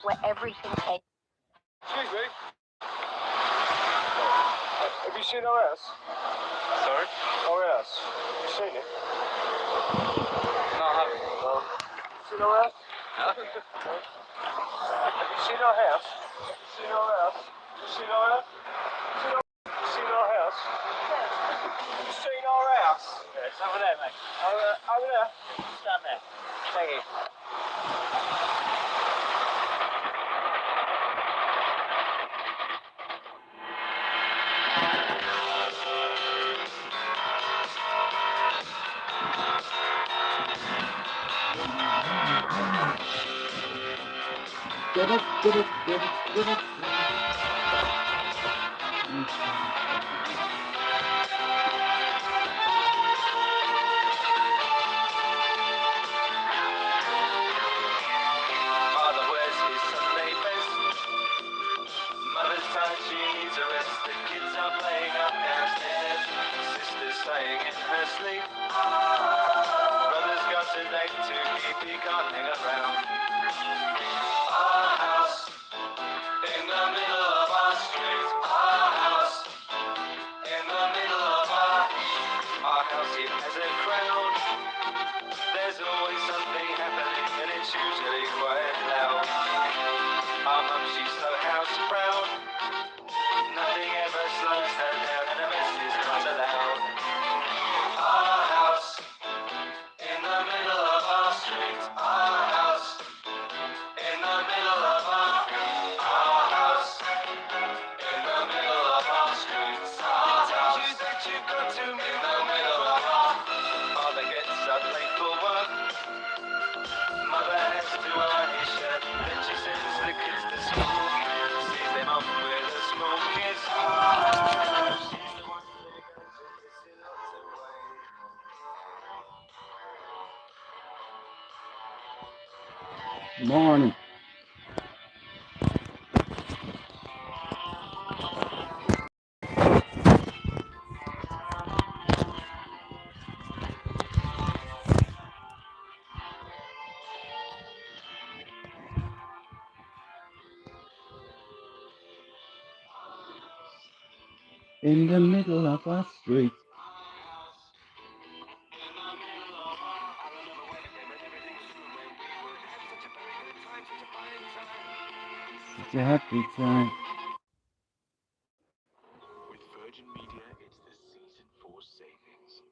where everything ends. Excuse me. Have you seen our house? Sorry? Our house. Have you seen it? No, I haven't. Seen our house? No? Have you seen our house? Seen our house? You seen our house? Seen our house? Have you seen our house? Yeah, it's over there, mate. Over there? Stand there. Thank you. Father wears his Sunday best. Mother's tired, she needs a rest. The kids are playing up downstairs. Sister's sighing in her sleep. Brother's got a date to keep, he can't hang around. Our house in the middle of our street. Our house in the middle of our house. It has a crowd. There's always something happening and it's usually quite loud. Our mum, she's so house proud. Nothing ever slows her down and a mess is not allowed. Our house in the middle of our street. Our house in the middle of our house in the middle of our street. Our house that you've got to in the middle of our. Father gets up late for work. Mother has to iron his shirt. Then she sends the kids to school. Sees them off with a small kiss. She's the one they're going to miss in lots of ways. Morning. In the middle of our street. Such a happy time. With Virgin Media, it's the season 4 savings.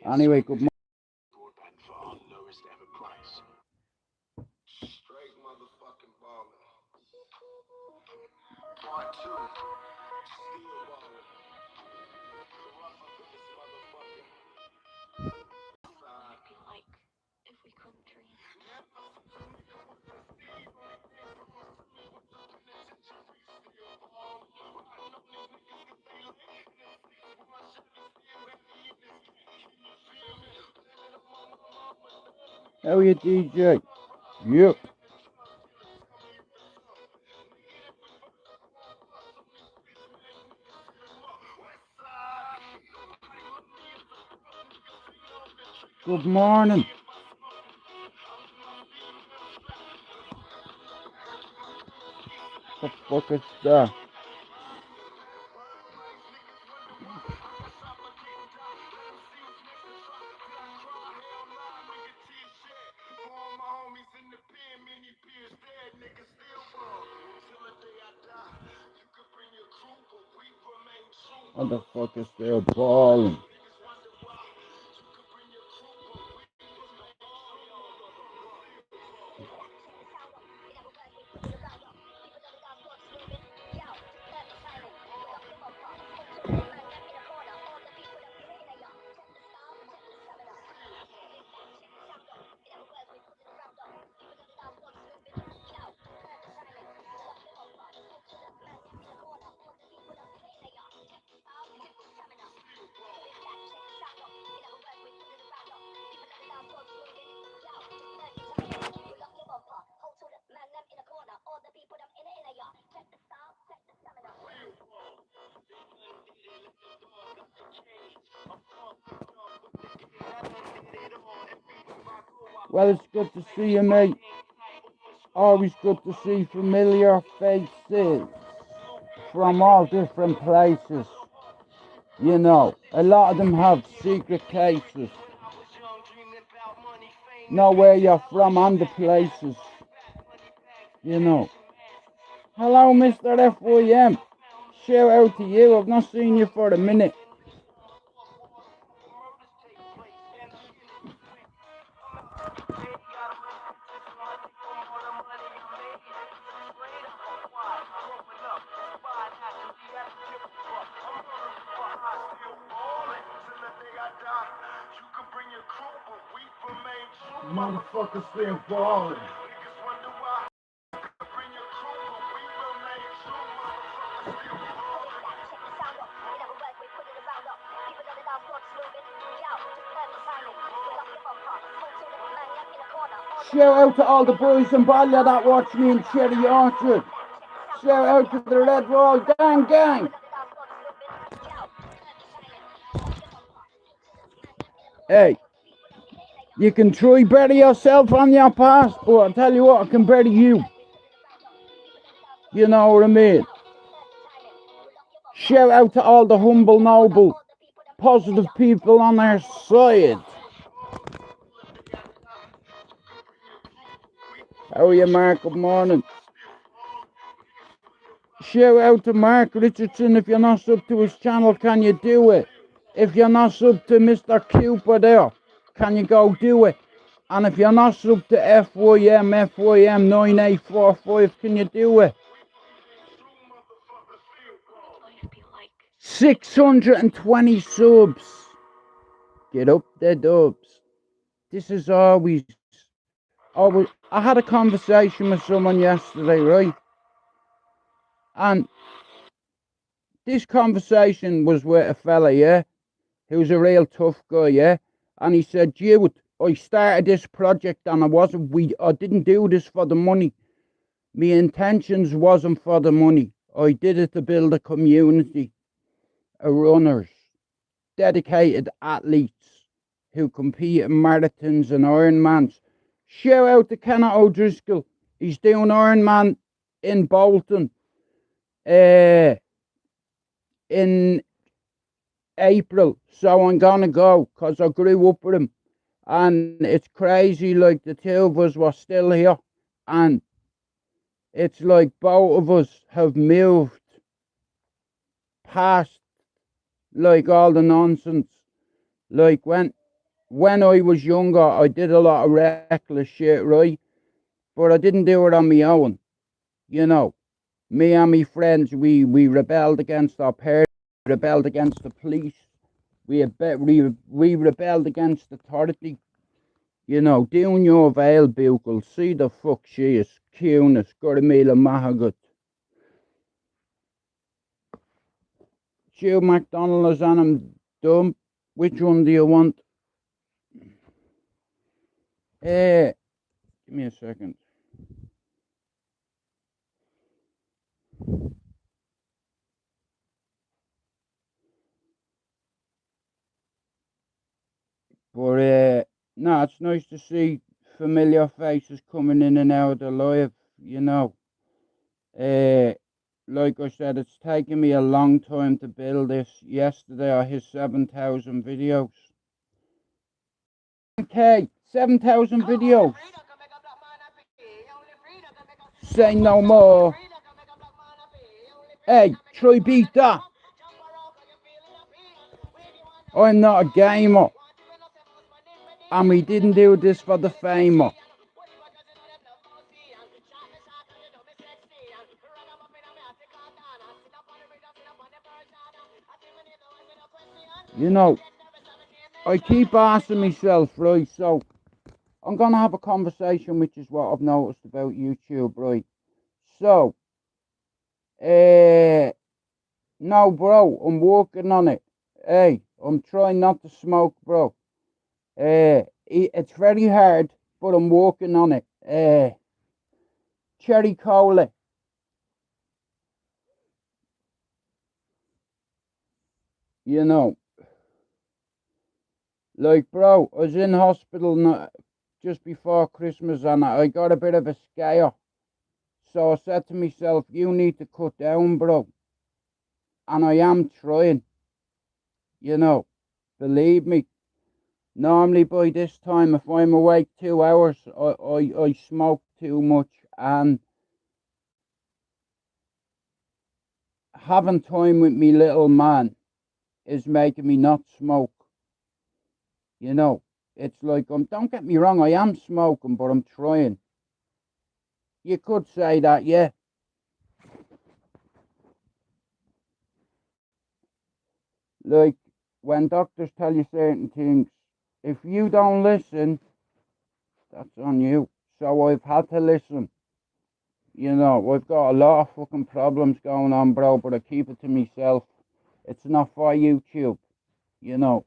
Anyway, good morning. Broadband for our lowest ever price. Straight motherfucking baller. Part 2. Still baller. The rough up in this motherfucker. It'd be like if we couldn't dream. How are you, DJ? Yep. Good morning. What the fuck is that? What the fuck is still balling? Well, it's good to see you, mate. always good to see familiar faces from all different places. You know, a lot of them have secret cases. Know where you're from and the places. You know. Hello, Mr. FYM. Shout out to you. I've not seen you for a minute. Motherfuckers still balling. Shout out to all the boys in Ballia that watch me in Cherry Orchard. Shout out to the Red Wall gang. Hey, you can try bury yourself on your past, but I'll tell you what, I can bury you. You know what I mean? Shout out to all the humble, noble, positive people on our side. How are you, Mark? Good morning. Shout out to Mark Richardson. If you're not sub to his channel, can you do it? If you're not sub to Mr. Cooper there, can you go do it? And if you're not sub to FYM 9845, can you do it? 620 subs. Get up there, dubs. This is always. I had a conversation with someone yesterday, right? And this conversation was with a fella, yeah? He was a real tough guy, yeah? And he said, Jude, I started this project and I didn't do this for the money. My intentions wasn't for the money. I did it to build a community of runners, dedicated athletes who compete in marathons and Ironmans. Shout out to Kenneth O'Driscoll. He's doing Ironman in Bolton in April. So I'm gonna go because I grew up with him. And it's crazy, like the two of us were still here. And it's like both of us have moved past like all the nonsense. Like when I was younger, I did a lot of reckless shit, right? But I didn't do it on my own. You know, me and my friends, we rebelled against our parents, rebelled against the police, we rebelled against authority. You know, doing your veil buckle, see the fuck she is, cuteness, Goramila Mahagut. Joe McDonald is on him dumb. Which one do you want? Give me a second. But no, it's nice to see familiar faces coming in and out of the live, you know. Like I said, it's taken me a long time to build this. Yesterday I hit 7,000 videos. Okay, 7,000 videos. Say no more. Hey, try beat that. I'm not a gamer. And we didn't do this for the fame. You know, I keep asking myself, right, so I'm going to have a conversation, which is what I've noticed about YouTube, right? So, no, bro, I'm working on it. Hey, I'm trying not to smoke, bro. It's very hard, but I'm working on it. Cherry cola. You know, like, bro, I was in hospital just before Christmas and I got a bit of a scare So I said to myself, you need to cut down, bro. And I am trying, you know, believe me. Normally by this time, if I'm awake 2 hours, I smoke too much, and having time with me little man is making me not smoke. You know, it's like, don't get me wrong, I am smoking, but I'm trying. You could say that, yeah. Like, when doctors tell you certain things, if you don't listen, that's on you. So I've had to listen. You know, I've got a lot of fucking problems going on, bro, but I keep it to myself. It's not for YouTube, you know.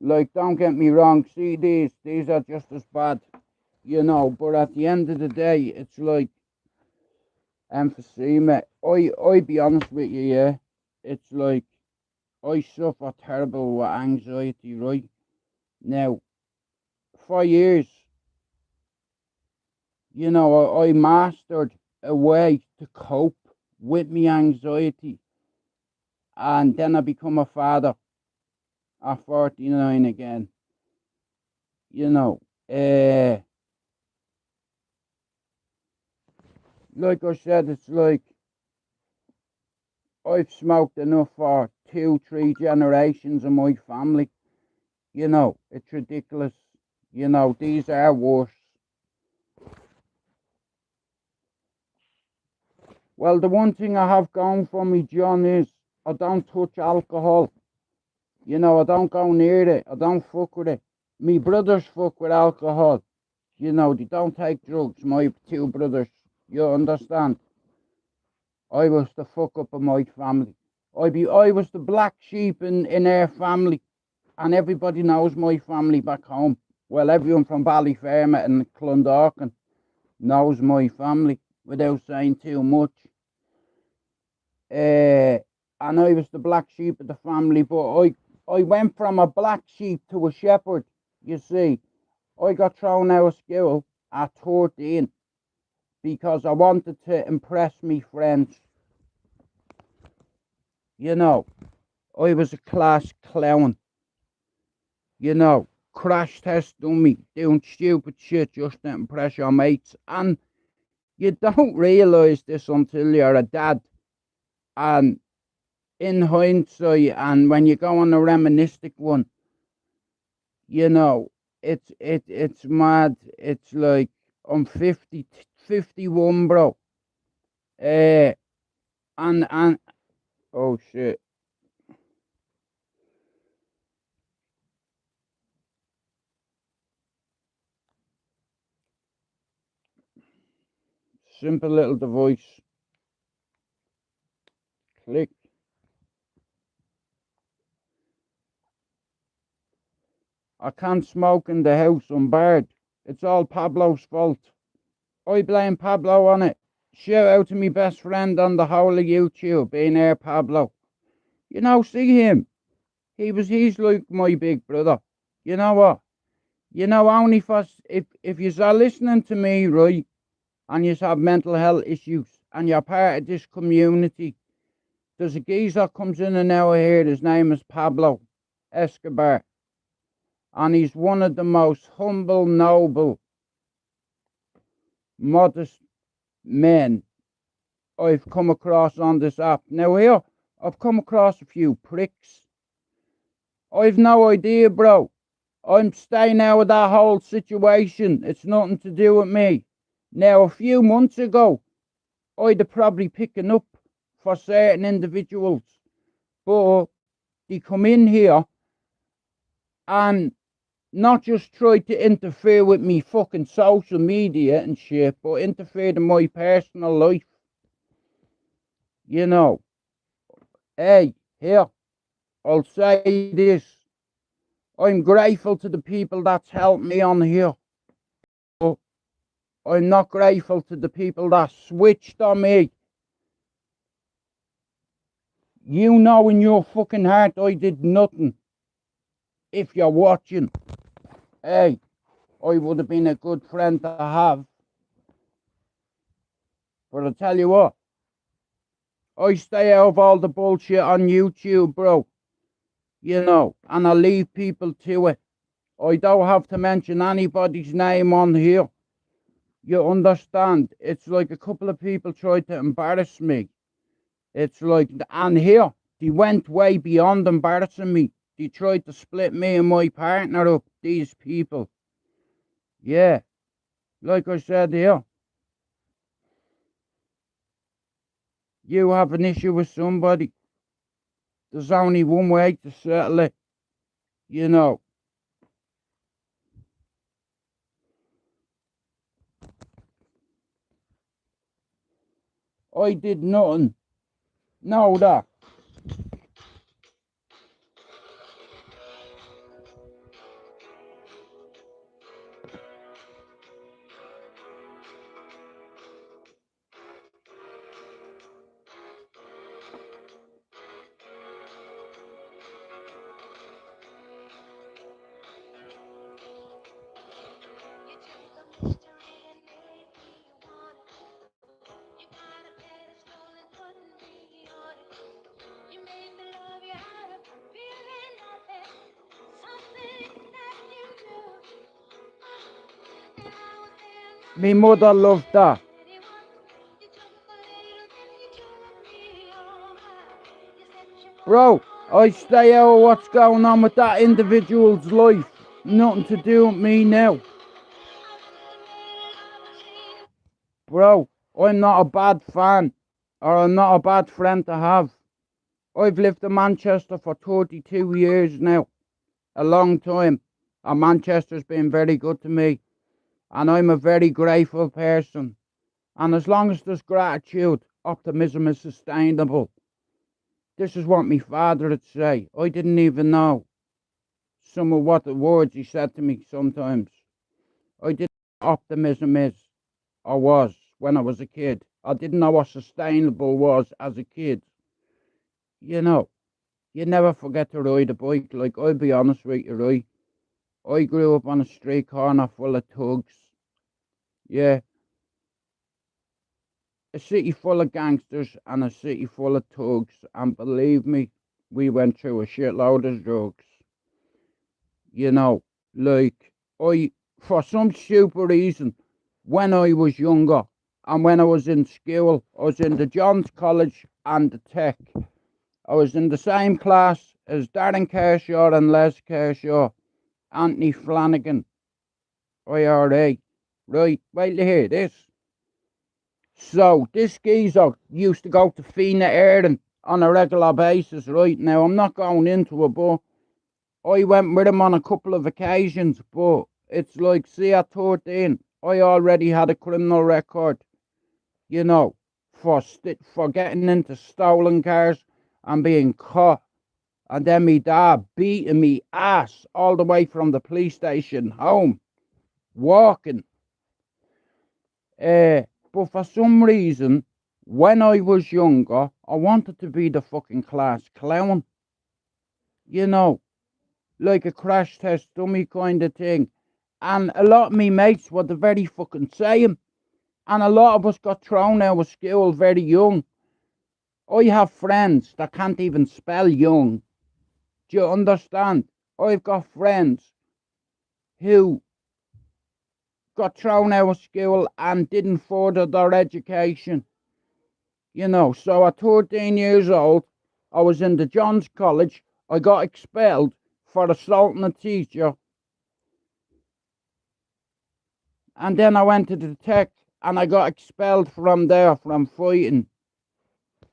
Like, don't get me wrong, see these are just as bad, you know, but at the end of the day, it's like, emphysema. I be honest with you, yeah. It's like, I suffer terrible with anxiety, right? Now, for years, you know, I mastered a way to cope with me anxiety. And then I become a father at 49 again. You know, like I said, it's like I've smoked enough for 2, 3 generations of my family. You know, it's ridiculous. You know, these are worse. Well, the one thing I have going for me, John, is I don't touch alcohol. You know, I don't go near it. I don't fuck with it. Me brothers fuck with alcohol. You know, they don't take drugs. My 2 brothers. You understand? I was the fuck up of my family. I was the black sheep in our family. And everybody knows my family back home. Well, everyone from Ballyfermot and Clondalkin knows my family without saying too much. And I was the black sheep of the family, but I went from a black sheep to a shepherd, you see. I got thrown out of school at 13 because I wanted to impress me friends. You know, I was a class clown. You know, crash test dummy, doing stupid shit just to impress your mates. And you don't realise this until you're a dad. And in hindsight, and when you go on a reminiscing one, you know, it's mad. It's like I'm 51, bro. And oh shit. Simple little device. Click. I can't smoke in the house. I'm barred. It's all Pablo's fault. I blame Pablo on it. Shout out to me best friend on the whole of YouTube, being there, Pablo. You know, see him. He's like my big brother. You know what? You know, only for if you are listening to me, right, and you have mental health issues, and you're part of this community, there's a geezer comes in and out here. His name is Pablo Escobar, and he's one of the most humble, noble, modest men I've come across on this app. Now here, I've come across a few pricks. I've no idea, bro. I'm staying out of that whole situation. It's nothing to do with me. Now, a few months ago, I'd have probably picking up for certain individuals. But they come in here and not just try to interfere with me fucking social media and shit, but interfere in my personal life. You know, hey, here, I'll say this. I'm grateful to the people that's helped me on here. But I'm not grateful to the people that switched on me. You know in your fucking heart I did nothing. If you're watching. Hey, I would have been a good friend to have. But I tell you what, I stay out of all the bullshit on YouTube, bro. You know, and I leave people to it. I don't have to mention anybody's name on here. You understand? It's like a couple of people tried to embarrass me. It's like, and here, they went way beyond embarrassing me. They tried to split me and my partner up, these people. Yeah, like I said here, you have an issue with somebody, there's only one way to settle it, you know. I did nothing. Know that. You took the mystery and made me want it. You got a pedestal and put me on it. You made me love you out of feeling nothing. Something that you knew. And I was there Me mother loved that. anyone. You took a little, then you took me over. You said you Bro, I stay out of what's going on with that individual's life. Nothing to do with me now. Bro, I'm not a bad fan, or I'm not a bad friend to have. I've lived in Manchester for 32 years now. A long time. And Manchester's been very good to me. And I'm a very grateful person. And as long as there's gratitude, optimism is sustainable. This is what my father would say. I didn't even know some of what the words he said to me sometimes. I didn't know what optimism is, or was, when I was a kid. I didn't know what sustainable was as a kid. You know, you never forget to ride a bike. Like, I'll be honest with you, right? I grew up on a street corner full of thugs. Yeah, a city full of gangsters and a city full of thugs. And believe me, we went through a shitload of drugs. You know, like, for some stupid reason, when I was younger and when I was in school, I was in the Johns College and the Tech. I was in the same class as Darren Kershaw and Les Kershaw, Anthony Flanagan, IRA. Right, wait to hear this. So, this geezer used to go to Fina Airing on a regular basis, right? Now, I'm not going into it, but I went with him on a couple of occasions, but it's like, see, at 13, I already had a criminal record, you know, for getting into stolen cars and being caught. And then me dad beating me ass all the way from the police station home, walking. But for some reason, when I was younger, I wanted to be the fucking class clown. You know, like a crash test dummy kind of thing. And a lot of me mates were the very fucking same. And a lot of us got thrown out of school very young. I have friends that can't even spell young. Do you understand? I've got friends who got thrown out of school and didn't further their education. You know, so at 13 years old, I was in the Johns College. I got expelled for assaulting a teacher. And then I went to the Tech and I got expelled from there from fighting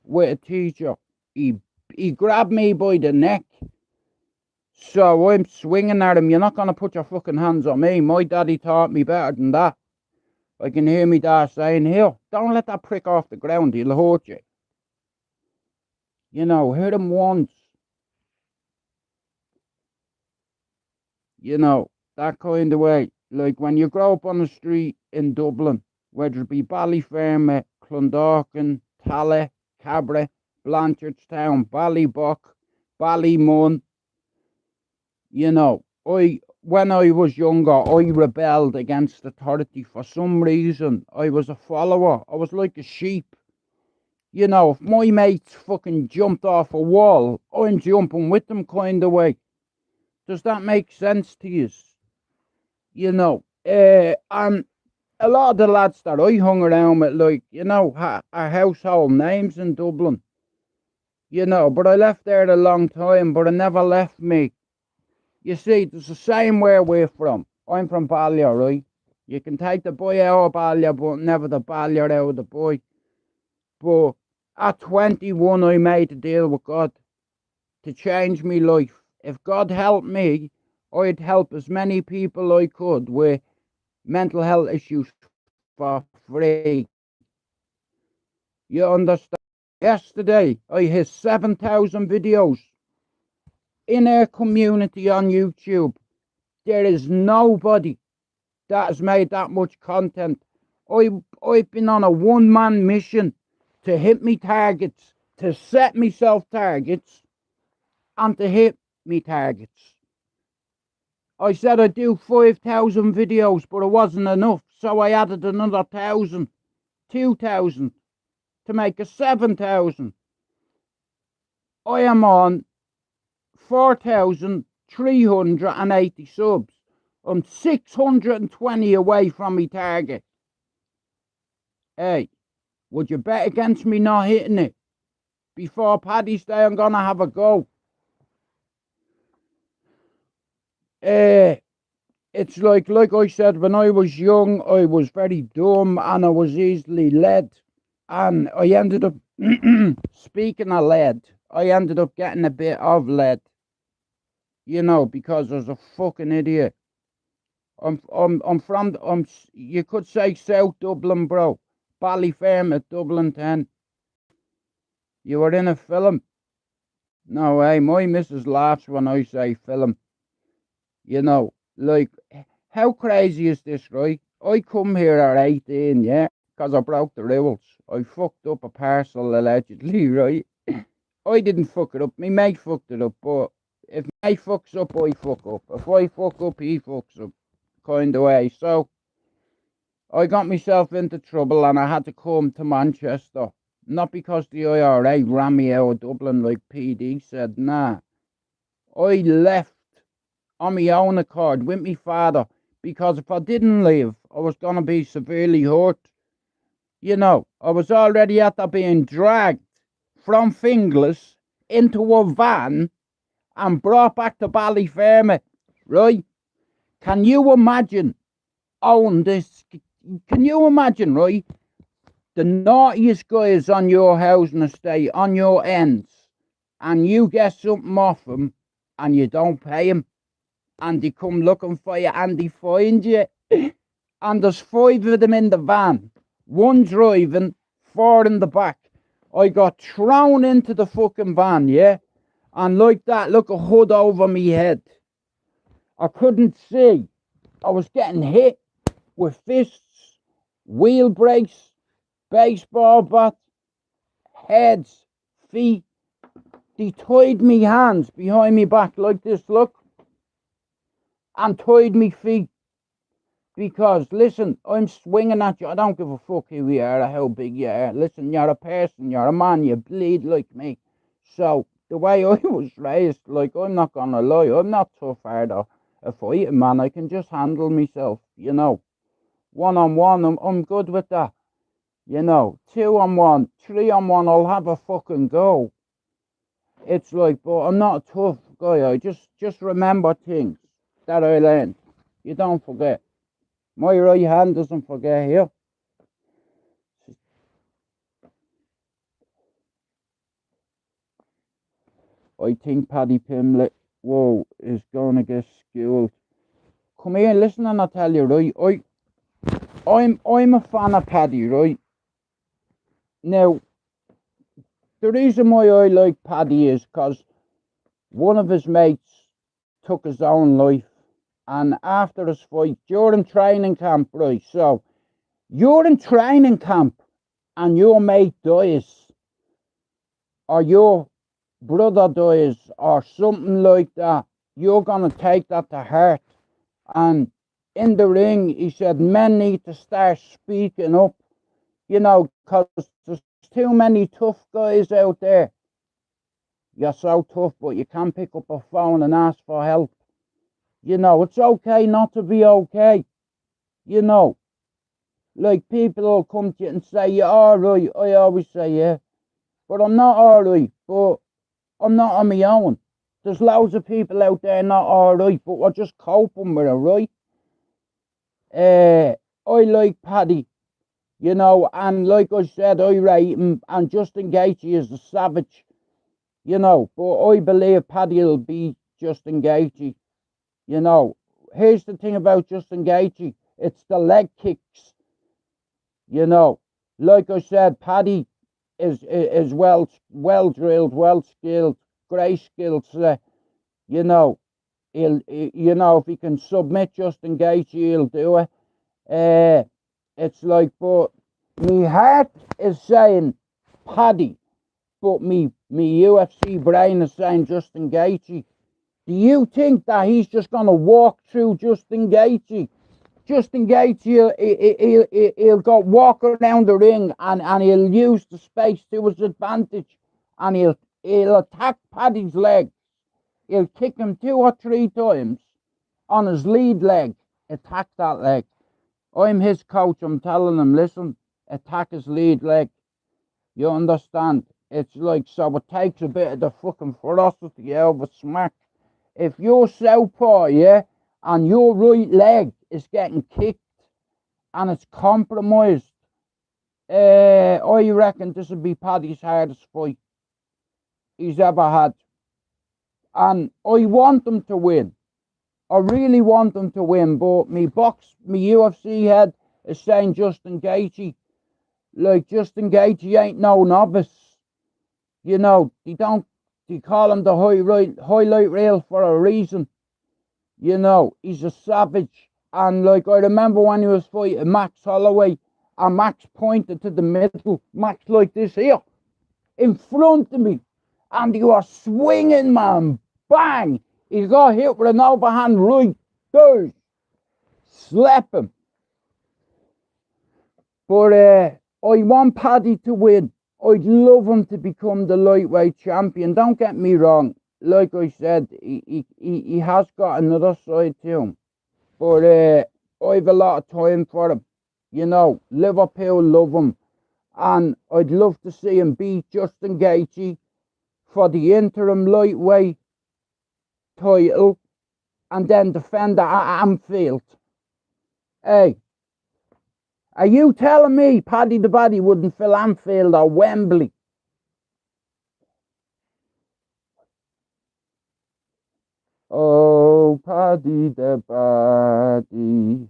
with a teacher. He grabbed me by the neck. So I'm swinging at him. You're not going to put your fucking hands on me. My daddy taught me better than that. I can hear me dad saying, here, don't let that prick off the ground. He'll hurt you. You know, hit him once. You know, that kind of way. Like when you grow up on the street in Dublin, whether it be Ballyfermot, Clondalkin, Tallaght, Cabra, Blanchardstown, Ballybuck, Ballymun, you know, when I was younger, I rebelled against authority for some reason. I was a follower. I was like a sheep. You know, if my mates fucking jumped off a wall, I'm jumping with them kind of way. Does that make sense to you? You know, and a lot of the lads that I hung around with, like, you know, are household names in Dublin. You know, but I left there a long time, but it never left me. You see, it's the same where we're from. I'm from Ballier, right? You can take the boy out of Ballier, but never the Ballier out of the boy. But at 21, I made a deal with God to change my life. If God helped me, I'd help as many people I could with mental health issues for free. You understand? Yesterday, I hit 7,000 videos in our community on YouTube. There is nobody that has made that much content. I've been on a one-man mission to hit me targets, to set myself targets, and to hit me targets. I said I'd do 5,000 videos, but it wasn't enough, so I added another 1,000, 2,000, to make a 7,000. I am on 4,380 subs. I'm 620 away from my target. Hey, would you bet against me not hitting it? Before Paddy's Day, I'm going to have a go. It's like I said, when I was young, I was very dumb and I was easily led. And I ended up, speaking of lead, I ended up getting a bit of lead. You know, because I was a fucking idiot. You could say South Dublin, bro. Ballyferm at Dublin 10. You were in a film. No way, my missus laughs when I say film. You know, like, how crazy is this, right? I come here at 18, yeah, because I broke the rules. I fucked up a parcel, allegedly, right? I didn't fuck it up. My mate fucked it up, but if my mate fucks up, I fuck up. If I fuck up, he fucks up, kind of way. So, I got myself into trouble and I had to come to Manchester. Not because the IRA ran me out of Dublin like PD said, nah. I left on my own accord with my father, because if I didn't leave, I was going to be severely hurt. You know, I was already after being dragged from Finglas into a van and brought back to Ballyfermot, right? Can you imagine owning this? Can you imagine, right? The naughtiest guys on your housing estate, on your ends, and you get something off them and you don't pay them, and they come looking for you and they find you. And there's 5 of them in the van, 1 driving, 4 in the back. I got thrown into the fucking van, yeah? And like that, look, a hood over me head. I couldn't see. I was getting hit with fists, wheel brakes, baseball bats, heads, feet. They tied me hands behind me back like this, look, and tied me feet. Because, listen, I'm swinging at you. I don't give a fuck who you are or how big you are. Listen, you're a person, you're a man, you bleed like me. So, the way I was raised, like, I'm not gonna lie, I'm not tough hard or a fighting man. I can just handle myself, you know. 1-on-1, I'm good with that. You know, 2-on-1, 3-on-1, I'll have a fucking go. It's like, but I'm not a tough guy. I just remember things that I learned. You don't forget. My right hand doesn't forget here. I think Paddy Pimlet, whoa, is going to get schooled. Come here, listen, and I'll tell you, right? I'm a fan of Paddy, right? Now, the reason why I like Paddy is because one of his mates took his own life. And after his fight, during training camp, right? So, you're in training camp and your mate dies, or your brother dies, or something like that. You're going to take that to heart. And in the ring, he said men need to start speaking up, you know, because there's too many tough guys out there. You're so tough, but you can't pick up a phone and ask for help. You know, it's okay not to be okay. You know, like people will come to you and say, you're all right. I always say, yeah, but I'm not all right, but I'm not on my own. There's loads of people out there not all right, but we're just coping with it, right? I like Paddy, you know, and like I said, I rate him, and Justin Gaethje is a savage, you know, but I believe Paddy will be Justin Gaethje, you know. Here's the thing about Justin Gaethje, it's the leg kicks, you know. Like I said, Paddy is well drilled, well skilled, great skill set, you know. You know, if he can submit Justin Gaethje, he'll do it. It's like, but me heart is saying Paddy, but me UFC brain is saying Justin Gaethje. Do you think that he's just gonna walk through Justin Gaethje? Justin Gaethje, he'll go walk around the ring and he'll use the space to his advantage, and he'll attack Paddy's leg. He'll kick him 2 or 3 times on his lead leg, attack that leg. I'm his coach, I'm telling him, listen, attack his lead leg. You understand? It's like, so it takes a bit of the fucking ferocity out of a smack. If you're southpaw, yeah, and your right leg is getting kicked and it's compromised, I reckon this would be Paddy's hardest fight he's ever had. And I want him to win. I really want them to win, but me UFC head is saying Justin Gaethje. Like, Justin Gaethje ain't no novice. You know, they call him the highlight reel for a reason. You know, he's a savage. And like, I remember when he was fighting Max Holloway, and Max pointed to the middle, Max like this here, in front of me. And he was swinging, man. Bang! He got hit with an overhand right. There. Slap him. But I want Paddy to win. I'd love him to become the lightweight champion. Don't get me wrong. Like I said, he has got another side to him. But I've a lot of time for him. You know, Liverpool love him. And I'd love to see him beat Justin Gaethje for the interim lightweight title and then defend at Anfield. Hey, are you telling me Paddy the Baddy wouldn't fill Anfield or Wembley? Oh, Paddy the Baddy.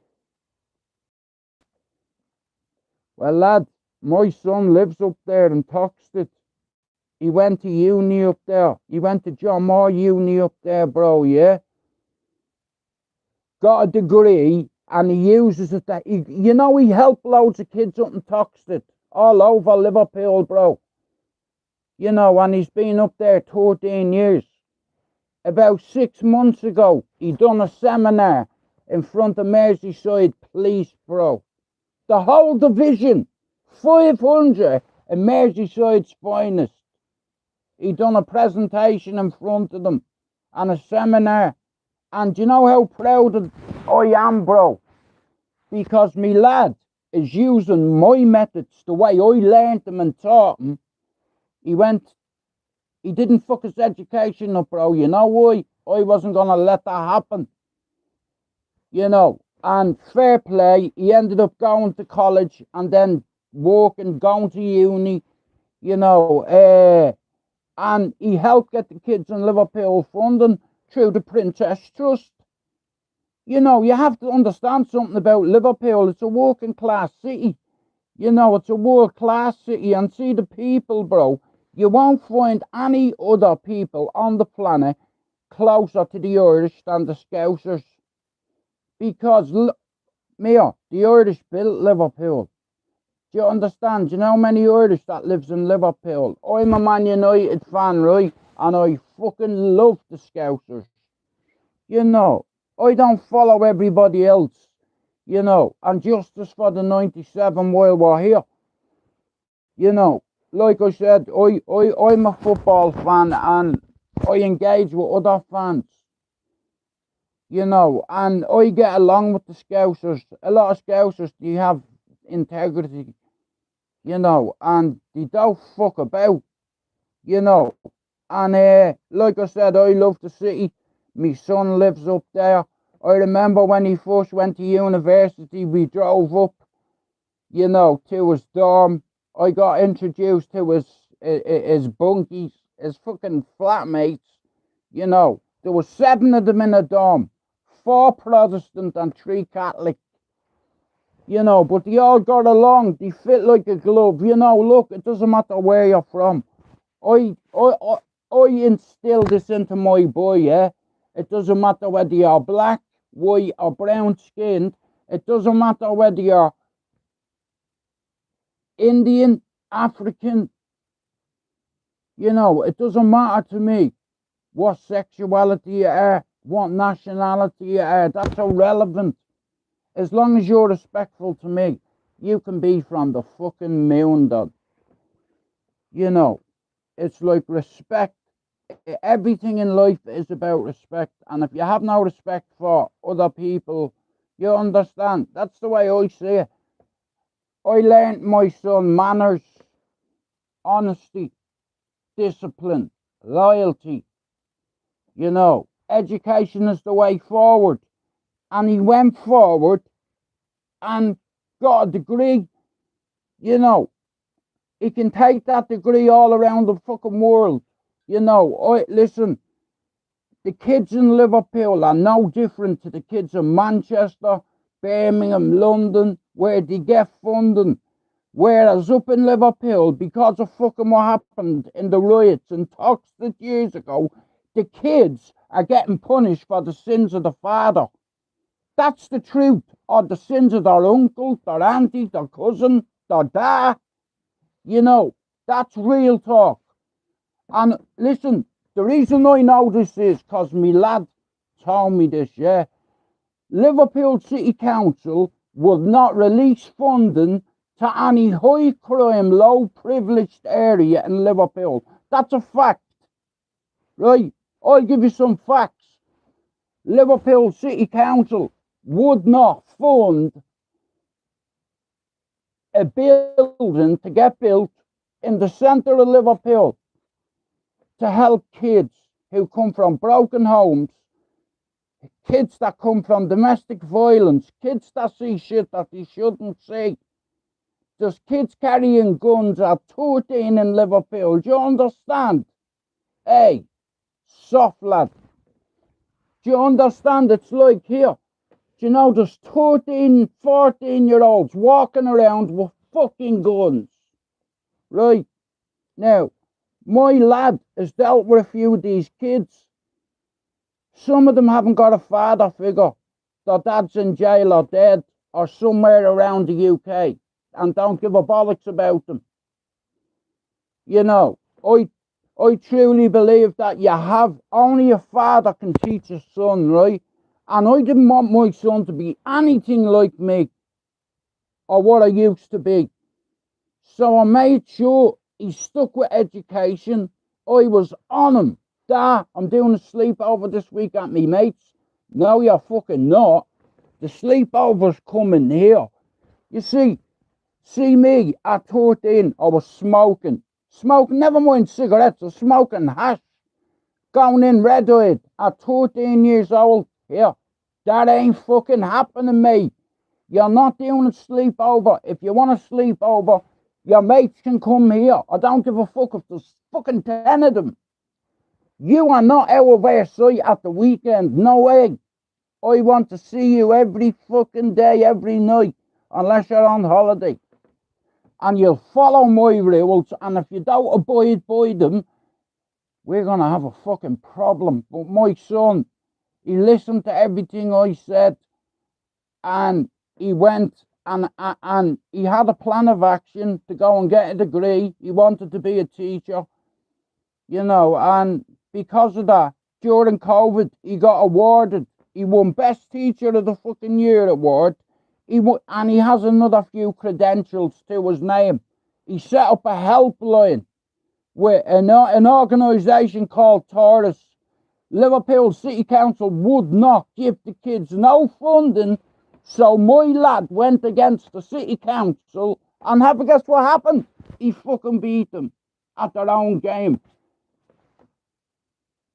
Well, lad, my son lives up there in Toxteth. He went to uni up there. He went to John Moore Uni up there, bro, yeah? Got a degree, and he uses it. You know, he helped loads of kids up in Toxteth, all over Liverpool, bro. You know, and he's been up there 13 years. About 6 months ago, he done a seminar in front of Merseyside Police, bro. The whole division, 500 in Merseyside's finest. He done a presentation in front of them and a seminar. And do you know how proud I am, bro? Because me lad is using my methods the way I learned them and taught him. He didn't fuck his education up, bro. You know why? I wasn't going to let that happen. You know, and fair play, he ended up going to college and then working, going to uni, you know, and he helped get the kids in Liverpool funding through the Princess Trust. You know, you have to understand something about Liverpool. It's a working class city. You know, it's a world class city. And see the people, bro. You won't find any other people on the planet closer to the Irish than the Scousers. Because, Mia, the Irish built Liverpool. Do you understand? Do you know how many Irish that lives in Liverpool? I'm a Man United fan, right? And I fucking love the Scousers. You know, I don't follow everybody else, you know, and justice for the 97 while we're here. You know, like I said, I'm a football fan and I engage with other fans, you know, and I get along with the Scousers. A lot of Scousers, they have integrity, you know, and they don't fuck about, you know. And like I said, I love the city. My son lives up there. I remember when he first went to university, we drove up, you know, to his dorm. I got introduced to his bunkies, his fucking flatmates, you know. There were 7 of them in a dorm, 4 Protestant and 3 Catholic, you know, but they all got along. They fit like a glove, you know. Look, it doesn't matter where you're from. I instill this into my boy, yeah. It doesn't matter whether you're black, white, or brown skinned. It doesn't matter whether you're Indian, African, you know, it doesn't matter to me what sexuality you are, what nationality you are. That's irrelevant. As long as you're respectful to me, you can be from the fucking moon, dog. You know, it's like respect. Everything in life is about respect. And if you have no respect for other people, you understand. That's the way I see it. I learned my son manners, honesty, discipline, loyalty. You know, education is the way forward. And he went forward and got a degree. You know, he can take that degree all around the fucking world. You know, listen, the kids in Liverpool are no different to the kids in Manchester, Birmingham, London, where they get funding. Whereas up in Liverpool, because of fucking what happened in the riots and Toxic years ago, the kids are getting punished for the sins of the father. That's the truth. Or the sins of their uncle, their auntie, their cousin, their dad. You know, that's real talk. And listen, the reason I know this is because my lad told me this, yeah. Liverpool City Council would not release funding to any high crime, low privileged area in Liverpool. That's a fact. Right? I'll give you some facts. Liverpool City Council would not fund a building to get built in the centre of Liverpool to help kids who come from broken homes, kids that come from domestic violence, kids that see shit that they shouldn't see. There's kids carrying guns at 13 in Liverpool. Do you understand? Hey, soft lad. Do you understand? It's like here. Do you know there's 13, 14-year-olds walking around with fucking guns? Right? Now, my lad has dealt with a few of these kids. Some of them haven't got a father figure. Their dad's in jail or dead or somewhere around the UK and don't give a bollocks about them. You know, I truly believe that you have only a father can teach a son, right? And I didn't want my son to be anything like me or what I used to be. So I made sure he stuck with education. I was on him. Dad, I'm doing a sleepover this week at me mates. No, you're fucking not. The sleepover's coming here. You see me at 13, I was smoking. Smoking, never mind cigarettes, I was smoking hash. Going in red-eyed at 13 years old. Here, that ain't fucking happening, mate. You're not doing a sleepover. If you want a sleepover, your mates can come here. I don't give a fuck if there's fucking 10 of them. You are not out of our sight at the weekend. No way. I want to see you every fucking day, every night, unless you're on holiday. And you'll follow my rules, and if you don't abide by them, we're going to have a fucking problem. But my son, he listened to everything I said, and he went and he had a plan of action to go and get a degree. He wanted to be a teacher, you know, and because of that, during COVID, he got awarded He won Best Teacher of the fucking Year award. And he has another few credentials to his name. He set up a helpline with an organisation called Taurus. Liverpool City Council would not give the kids no funding, so my lad went against the City Council, and have a guess what happened? He fucking beat them at their own game.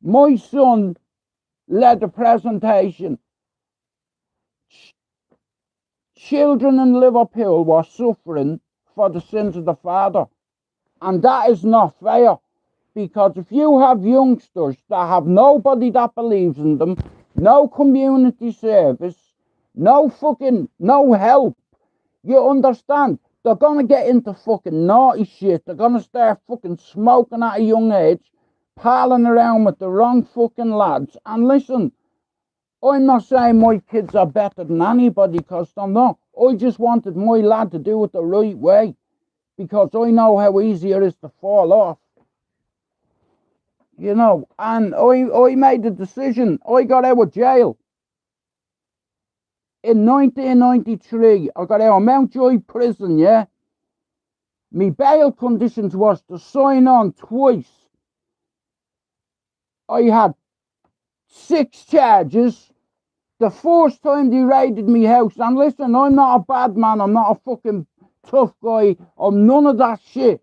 My son led the presentation. Children in Liverpool were suffering for the sins of the father, and that is not fair. Because if you have youngsters that have nobody that believes in them, no community service, no help, you understand, they're going to get into fucking naughty shit. They're going to start fucking smoking at a young age, palling around with the wrong fucking lads. And listen, I'm not saying my kids are better than anybody, because they're not. I just wanted my lad to do it the right way, because I know how easy it is to fall off. You know, and I made the decision. I got out of jail in 1993. I got out of Mountjoy prison, yeah. My bail conditions was to sign on twice. I had 6 charges. The first time they raided me house, and listen, I'm not a bad man, I'm not a fucking tough guy, I'm none of that shit.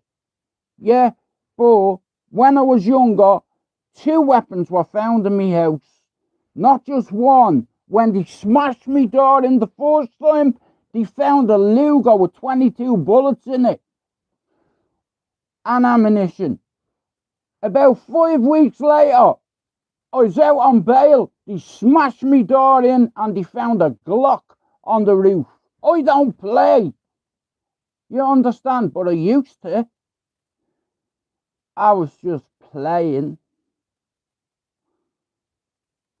Yeah, but when I was younger, 2 weapons were found in my house. Not just one. When they smashed me door in the first time, they found a Luger with 22 bullets in it. And ammunition. About 5 weeks later, I was out on bail. They smashed me door in and they found a Glock on the roof. I don't play. You understand? But I used to. I was just playing.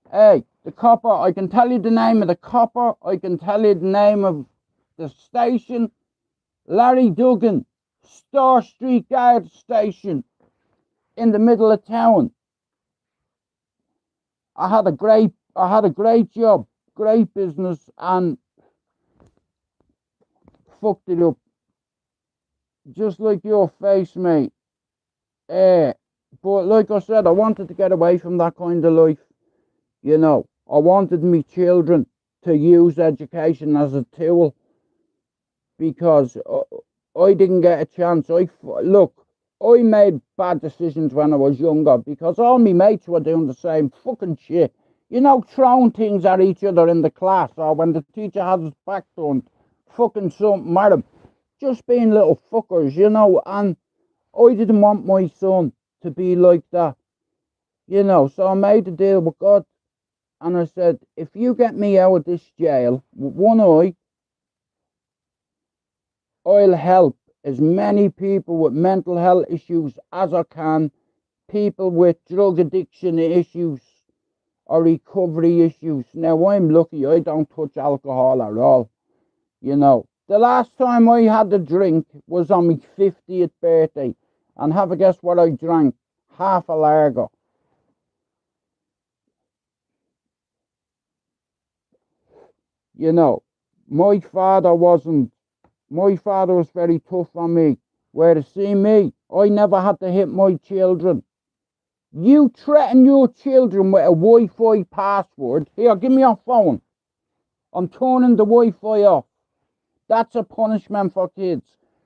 Hey, the copper, I can tell you the name of the copper. I can tell you the name of the station. Larry Duggan, Star Street Guard Station in the middle of town. I had a great job, great business, and fucked it up. Just like your face, mate. But like I said, I wanted to get away from that kind of life. You know, I wanted me children to use education as a tool, because I didn't get a chance. Look, I made bad decisions when I was younger, because all my mates were doing the same fucking shit. You know, throwing things at each other in the class, or when the teacher has his back turned, fucking something at him. Just being little fuckers, you know, and I didn't want my son to be like that. You know, so I made a deal with God. And I said, if you get me out of this jail with one eye, I'll help as many people with mental health issues as I can, people with drug addiction issues or recovery issues. Now, I'm lucky, I don't touch alcohol at all. You know, the last time I had a drink was on my 50th birthday. And have a guess what I drank? Half a lager. You know, my father was very tough on me. Where to see me, I never had to hit my children. You threaten your children with a Wi-Fi password. Here, give me your phone. I'm turning the Wi-Fi off. That's a punishment for kids.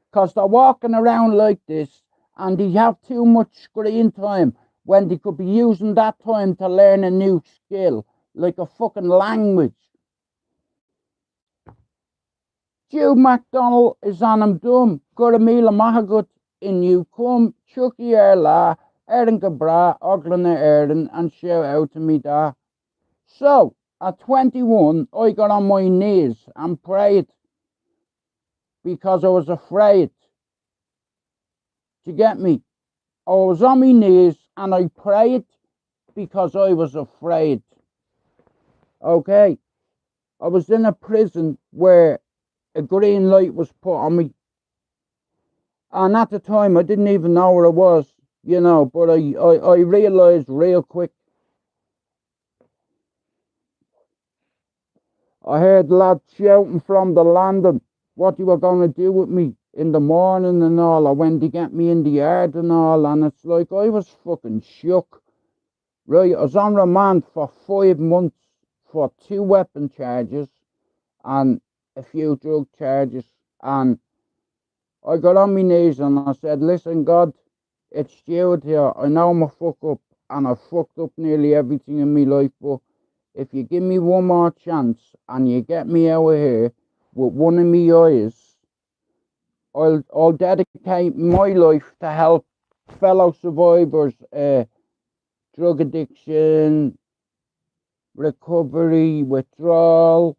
Because they're walking around like this and they have too much screen time when they could be using that time to learn a new skill, like a fucking language. Jude MacDonald is on him dumb. Guramila Mahagut in you come, Chucky Erla, Erin Gabra, Oglana Erin, and shout out to me da. So, at 21, I got on my knees and prayed because I was afraid. Do you get me? I was on my knees and I prayed because I was afraid. Okay? I was in a prison where a green light was put on me. And at the time, I didn't even know where I was, you know, but I realised real quick. I heard lads shouting from the landing what you were going to do with me in the morning and all, or when they get me in the yard and all, and it's like I was fucking shook. Right, I was on remand for 5 months for 2 weapon charges and a few drug charges, and I got on my knees and I said, listen, God, it's Stuart here. I know I'm a fuck up and I've fucked up nearly everything in my life, but if you give me one more chance and you get me out of here with one of my eyes, I'll dedicate my life to help fellow survivors, drug addiction, recovery, withdrawal,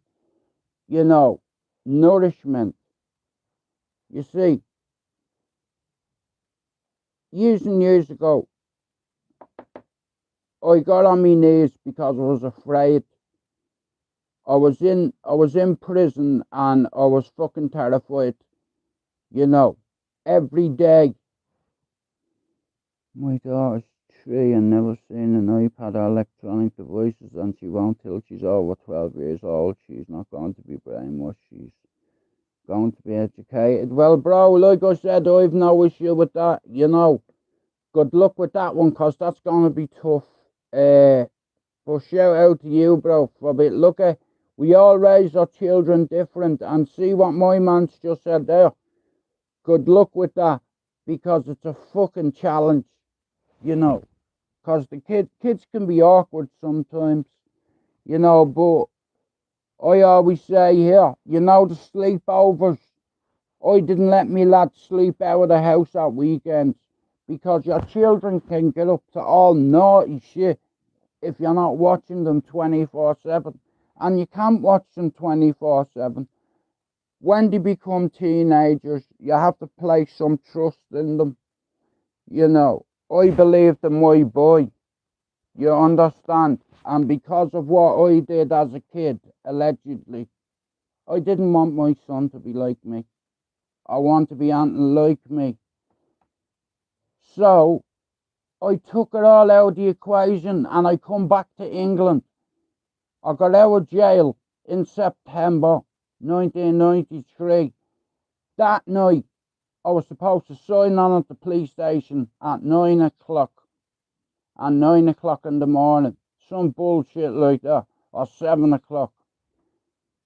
you know, nourishment. You see, years and years ago, I got on my knees because I was afraid. I was in prison and I was fucking terrified. You know, every day. My daughter's 3 and never seen an iPad or electronic devices, and she won't till she's over 12 years old. She's not going to be brainwashed. She's going to be educated. Well, bro, like I said, I've no issue with that. You know, good luck with that one, because that's going to be tough. But shout out to you, bro, for a bit. Look at, we all raise our children different, and see what my man's just said there. Good luck with that, because it's a fucking challenge, you know, because the kids can be awkward sometimes, you know, but I always say here, you know, the sleepovers, I didn't let me lads sleep out of the house at weekends, because your children can get up to all naughty shit if you're not watching them 24/7. And you can't watch them 24/7. When they become teenagers, you have to place some trust in them. You know, I believed in my boy, you understand? And because of what I did as a kid, allegedly, I didn't want my son to be like me. I want to be anything like me. So I took it all out of the equation and I come back to England. I got out of jail in September 1993. That night, I was supposed to sign on at the police station at 9 o'clock. And 9 o'clock in the morning. Some bullshit like that. Or 7 o'clock.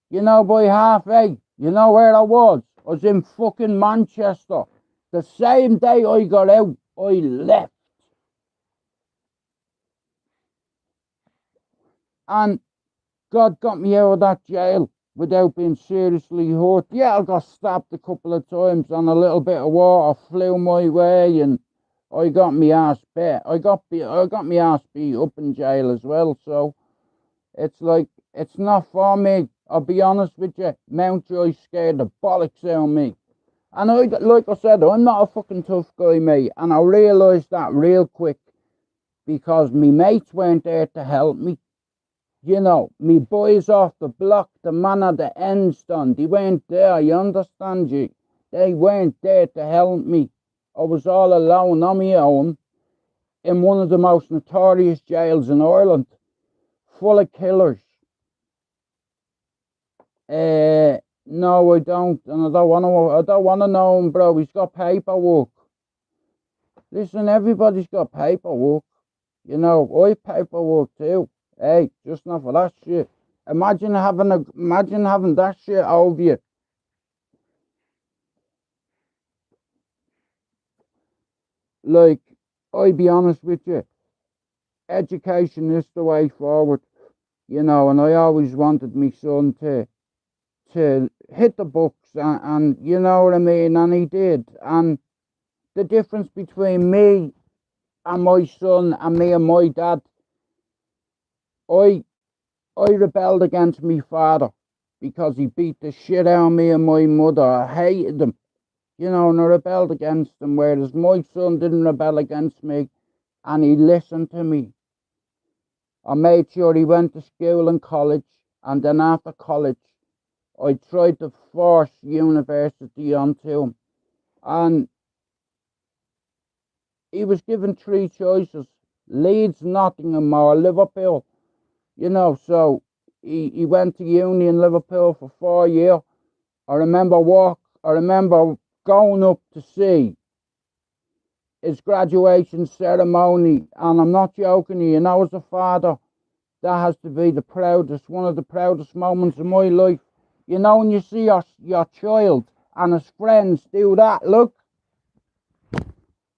You know, by 8:30, you know where I was? I was in fucking Manchester. The same day I got out, I left. And God got me out of that jail without being seriously hurt. Yeah, I got stabbed a couple of times and a little bit of water flew my way and I got me ass beat. I got me ass beat up in jail as well. So it's like, it's not for me. I'll be honest with you. Mountjoy scared the bollocks out of me. And like I said, I'm not a fucking tough guy, mate. And I realised that real quick because me mates weren't there to help me. You know, me boys off the block, the man at the end stand, they weren't there, you understand you? They weren't there to help me. I was all alone on my own in one of the most notorious jails in Ireland, full of killers. No, I don't, and I don't want to know him, bro. He's got paperwork. Listen, everybody's got paperwork. You know, I have paperwork too. Hey, just not for that shit. Imagine having that shit over you. Like, I'll be honest with you, education is the way forward, you know, and I always wanted my son to hit the books and you know what I mean, and he did. And the difference between me and my son and me and my dad, I I rebelled against my father because he beat the shit out of me and my mother. I hated him, you know, and I rebelled against him, whereas my son didn't rebel against me and he listened to me. I made sure he went to school and college, and then after college, I tried to force university onto him. And he was given 3 choices: Leeds, Nottingham, or Liverpool. You know, so he went to uni in Liverpool for 4 years. I remember going up to see his graduation ceremony, and I'm not joking you know, as a father, that has to be one of the proudest moments of my life. You know, when you see your child and his friends do that, look,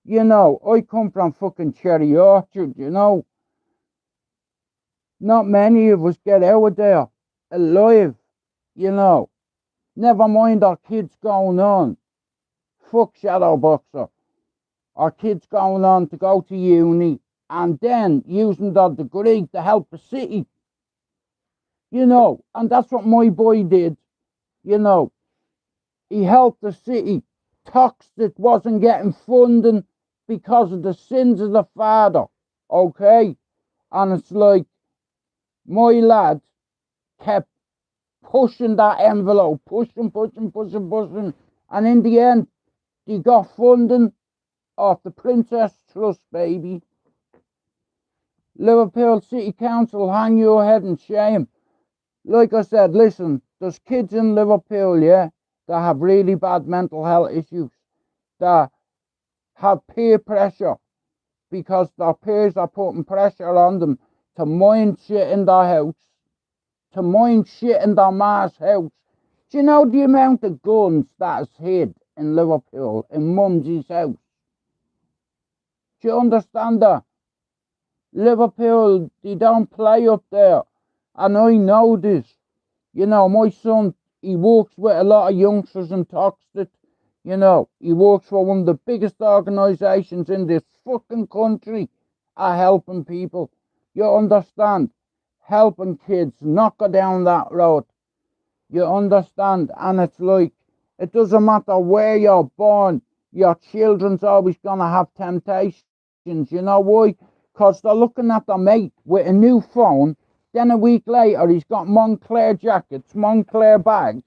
you know, I come from fucking Cherry Orchard, you know. Not many of us get out of there alive, you know. Never mind our kids going on. Fuck shadow boxer. Our kids going on to go to uni and then using their degree to help the city. You know, and that's what my boy did, you know. He helped the city. Toxic wasn't getting funding because of the sins of the father, okay? And it's like, my lad kept pushing that envelope, pushing, and in the end, he got funding off the Princess Trust, baby. Liverpool City Council, hang your head in shame. Like I said, listen, there's kids in Liverpool, yeah, that have really bad mental health issues, that have peer pressure because their peers are putting pressure on them to mind shit in their house, to mind shit in their ma's house. Do you know the amount of guns that is hid in Liverpool, in Mumsy's house? Do you understand that? Liverpool, they don't play up there. And I know this. You know, my son, he works with a lot of youngsters in Toxteth. You know, he works for one of the biggest organisations in this fucking country at helping people. You understand? Helping kids, not go down that road. You understand? And it's like, it doesn't matter where you're born, your children's always going to have temptations. You know why? Because they're looking at their mate with a new phone. Then a week later, he's got Moncler jackets, Moncler bags.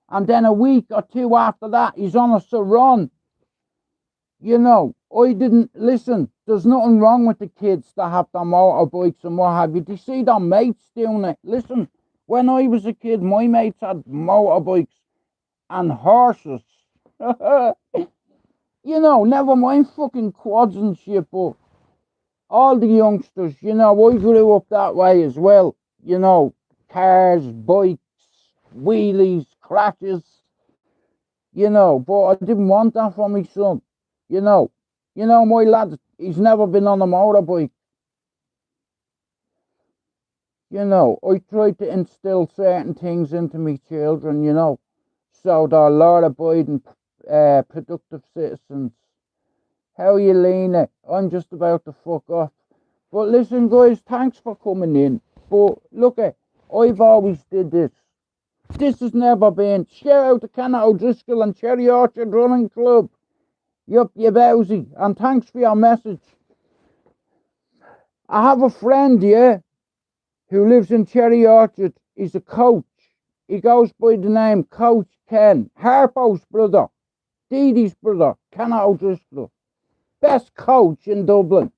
And then a week or two after that, he's on a Saron. You know, I didn't listen. There's nothing wrong with the kids that have their motorbikes and what have you. Do you see their mates doing it? Listen, when I was a kid, my mates had motorbikes and horses. You know, never mind fucking quads and shit, but all the youngsters, you know, I grew up that way as well. You know, cars, bikes, wheelies, crashes. You know, but I didn't want that for my son. You know, my lad, he's never been on a motorbike. You know, I try to instill certain things into my children, you know, so they're law-abiding, productive citizens. How are you, Lena? I'm just about to fuck off. But listen, guys, thanks for coming in. But look, I've always did this. This has never been. Shout out to Kenneth O'Driscoll and Cherry Orchard Running Club. Yup, you bowsy. And thanks for your message. I have a friend, yeah, who lives in Cherry Orchard. He's a coach. He goes by the name Coach Ken. Harpo's brother. Dee Dee's brother. Kenneth O'Driscoll. Best coach in Dublin.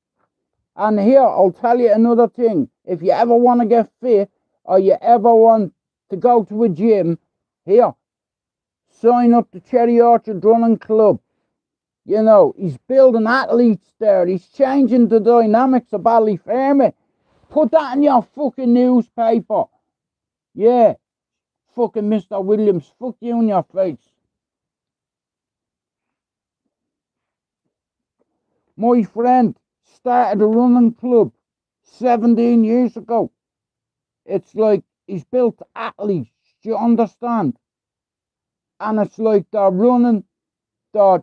And here, I'll tell you another thing. If you ever want to get fit, or you ever want to go to a gym, here, sign up to Cherry Orchard Running Club. You know, he's building athletes there. He's changing the dynamics of Ballyfermot. Put that in your fucking newspaper. Yeah, fucking Mr. Williams. Fuck you in your face. My friend started a running club 17 years ago. It's like he's built athletes. Do you understand? And it's like they're running, they're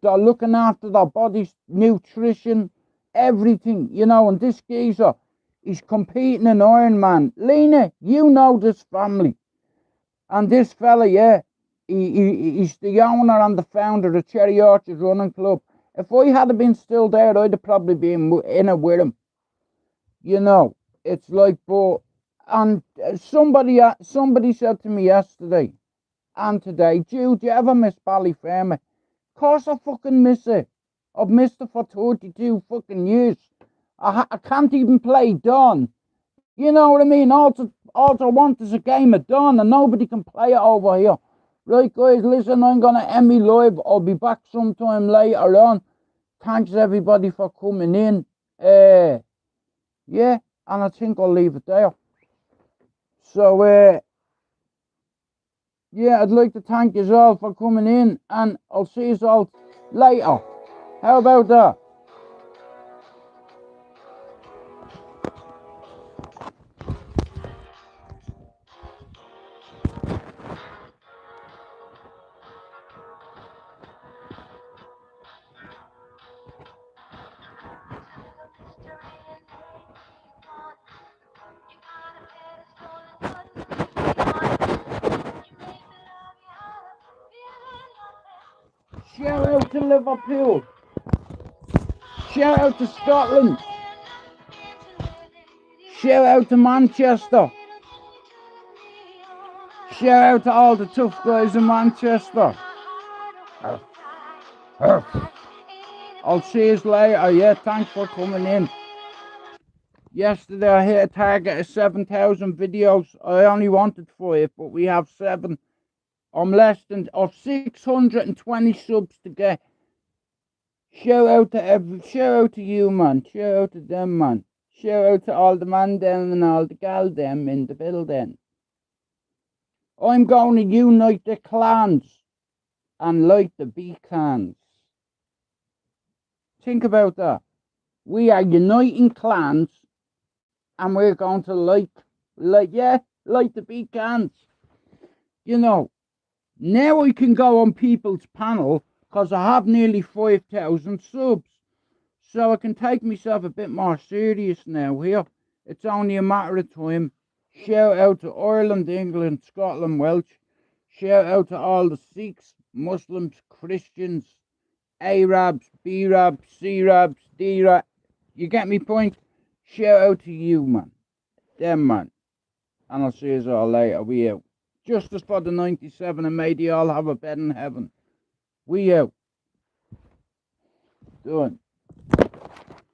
looking after their bodies, nutrition, everything, you know. And this geezer, he's competing in Ironman. Lena, you know this family. And this fella, yeah, he's the owner and the founder of Cherry Orchard Running Club. If I had been still there, I'd have probably been in it with him. You know, it's like, but, and somebody said to me yesterday and today, Jude, do you ever miss Ballyfermot? Of course I fucking miss it. I've missed it for 32 fucking years. I can't even play Don. You know what I mean? Also, all I want is a game of Dawn and nobody can play it over here. Right, guys, listen, I'm going to end me live. I'll be back sometime later on. Thanks, everybody, for coming in. Yeah, and I think I'll leave it there. So, yeah, I'd like to thank you all for coming in, and I'll see you all later. How about that? Shout out to Liverpool. Shout out to Scotland. Shout out to Manchester. Shout out to all the tough guys in Manchester. I'll see you later. Yeah, thanks for coming in. Yesterday I hit a target of 7,000 videos. I only wanted 5, but we have 7. I'm less than 620 subs to get. Shout out to you, man. Shout out to them, man. Shout out to all the man them and all the gal them in the building. I'm going to unite the clans and light the beacons. Think about that. We are uniting clans and we're going to light the beacons. You know, now I can go on people's panel because I have nearly 5,000 subs. So I can take myself a bit more serious now here. It's only a matter of time. Shout out to Ireland, England, Scotland, Welsh. Shout out to all the Sikhs, Muslims, Christians, Arabs, B-Rabs, C-Rabs, D-Rabs. You get me point? Shout out to you, man. Them, man. And I'll see you all later. We out. Justice for the 97 and may they all have a bed in heaven. We out. Done.